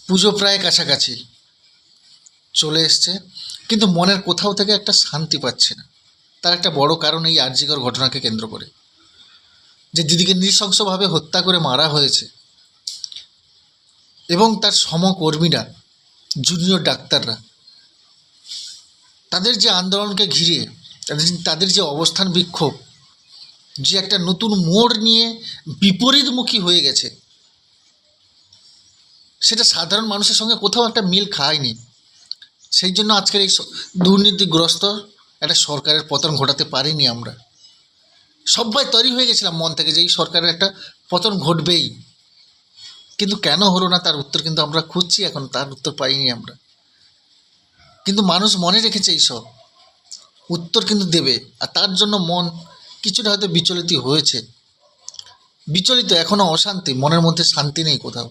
পুজো প্রায় কাছাকাছি চলে এসছে, কিন্তু মনের কোথাও থেকে একটা শান্তি পাচ্ছে না। তার একটা বড় কারণ এই আরজিকর ঘটনাকে কেন্দ্র করে, যে দিদিকে নৃশংসভাবে হত্যা করে মারা হয়েছে এবং তার সমকর্মীরা, জুনিয়র ডাক্তাররা, তাদের যে আন্দোলনকে ঘিরে তাদের যে অবস্থান বিক্ষোভ, যে একটা নতুন মোড় নিয়ে বিপরীতমুখী হয়ে গেছে, সেটা সাধারণ মানুষের সঙ্গে কোথাও একটা মিল খায়নি। সেই জন্য আজকের এই দুর্নীতিগ্রস্ত একটা সরকারের পতন ঘটাতে পারিনি আমরা। সবাই তৈরি হয়ে গেছিলাম মন থেকে যে এই সরকারের একটা পতন ঘটবেই, কিন্তু কেন হলো না তার উত্তর কিন্তু আমরা খুঁজছি, এখন তার উত্তর পাইনি আমরা। কিন্তু মানুষ মনে রেখেছে এইসব উত্তর কিন্তু দেবে, আর তার জন্য মন কিছুটা হয়তো বিচলিত হয়েছে, বিচলিত, এখনও অশান্তি, মনের মধ্যে শান্তি নেই কোথাও।